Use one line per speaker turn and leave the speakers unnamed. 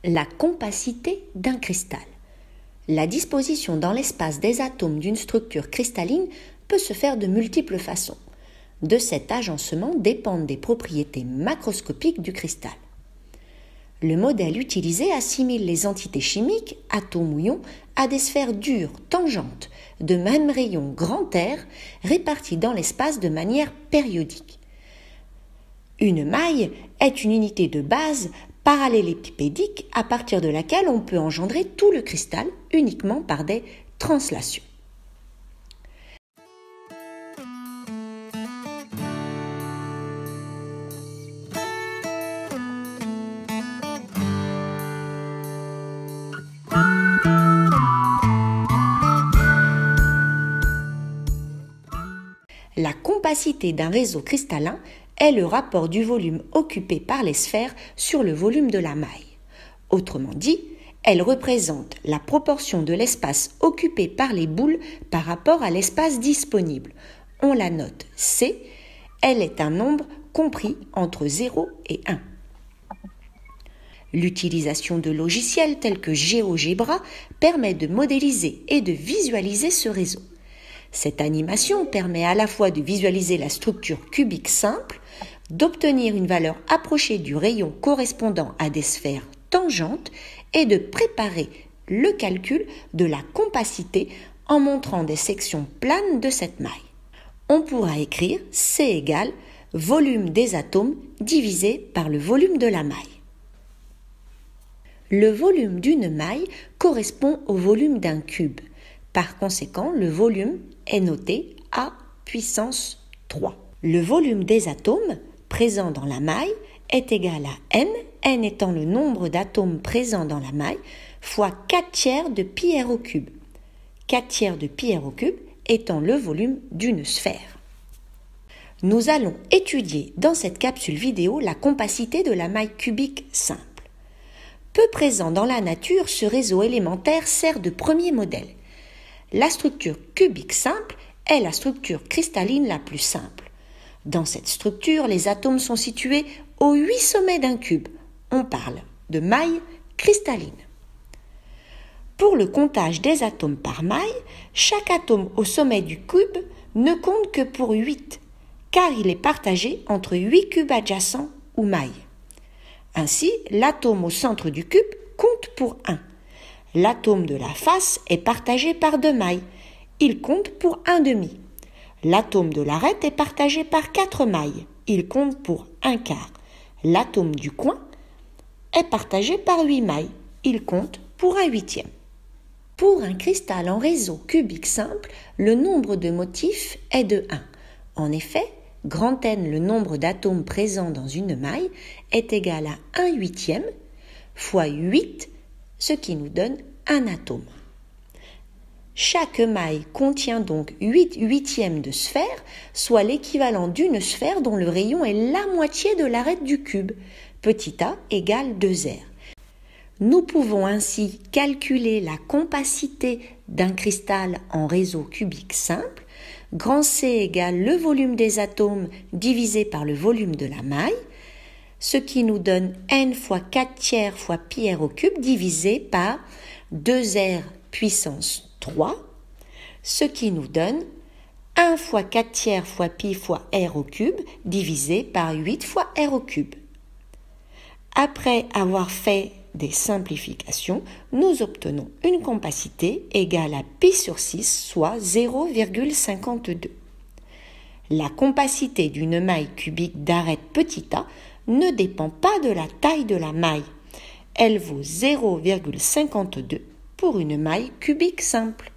La compacité d'un cristal. La disposition dans l'espace des atomes d'une structure cristalline peut se faire de multiples façons. De cet agencement dépendent des propriétés macroscopiques du cristal. Le modèle utilisé assimile les entités chimiques, atomes ou ions, à des sphères dures, tangentes, de même rayon grand R, réparties dans l'espace de manière périodique. Une maille est une unité de base parallélépipédique à partir de laquelle on peut engendrer tout le cristal uniquement par des translations. La compacité d'un réseau cristallin est le rapport du volume occupé par les sphères sur le volume de la maille. Autrement dit, elle représente la proportion de l'espace occupé par les boules par rapport à l'espace disponible. On la note C, elle est un nombre compris entre 0 et 1. L'utilisation de logiciels tels que GeoGebra permet de modéliser et de visualiser ce réseau. Cette animation permet à la fois de visualiser la structure cubique simple, d'obtenir une valeur approchée du rayon correspondant à des sphères tangentes et de préparer le calcul de la compacité en montrant des sections planes de cette maille. On pourra écrire C égale volume des atomes divisé par le volume de la maille. Le volume d'une maille correspond au volume d'un cube. Par conséquent, le volume est noté A puissance 3. Le volume des atomes présents dans la maille est égal à n étant le nombre d'atomes présents dans la maille, fois 4 tiers de pi r au cube. 4 tiers de pi r au cube étant le volume d'une sphère. Nous allons étudier dans cette capsule vidéo la compacité de la maille cubique simple. Peu présent dans la nature, ce réseau élémentaire sert de premier modèle. La structure cubique simple est la structure cristalline la plus simple. Dans cette structure, les atomes sont situés aux 8 sommets d'un cube. On parle de maille cristalline. Pour le comptage des atomes par maille, chaque atome au sommet du cube ne compte que pour 8, car il est partagé entre 8 cubes adjacents ou mailles. Ainsi, l'atome au centre du cube compte pour 1. L'atome de la face est partagé par 2 mailles. Il compte pour 1/2. L'atome de l'arête est partagé par 4 mailles. Il compte pour 1/4. L'atome du coin est partagé par 8 mailles. Il compte pour 1/8. Pour un cristal en réseau cubique simple, le nombre de motifs est de 1. En effet, grand N, le nombre d'atomes présents dans une maille, est égal à 1/8 fois 8, ce qui nous donne un atome. Chaque maille contient donc 8 huitièmes de sphère, soit l'équivalent d'une sphère dont le rayon est la moitié de l'arête du cube. Petit a égale 2R. Nous pouvons ainsi calculer la compacité d'un cristal en réseau cubique simple. Grand C égale le volume des atomes divisé par le volume de la maille, ce qui nous donne n fois 4 tiers fois pi r au cube divisé par 2r puissance 3, ce qui nous donne 1 fois 4 tiers fois pi fois r au cube divisé par 8 fois r au cube. Après avoir fait des simplifications, nous obtenons une compacité égale à pi sur 6, soit 0,52. La compacité d'une maille cubique d'arête petit a ne dépend pas de la taille de la maille. Elle vaut 0,52 pour une maille cubique simple.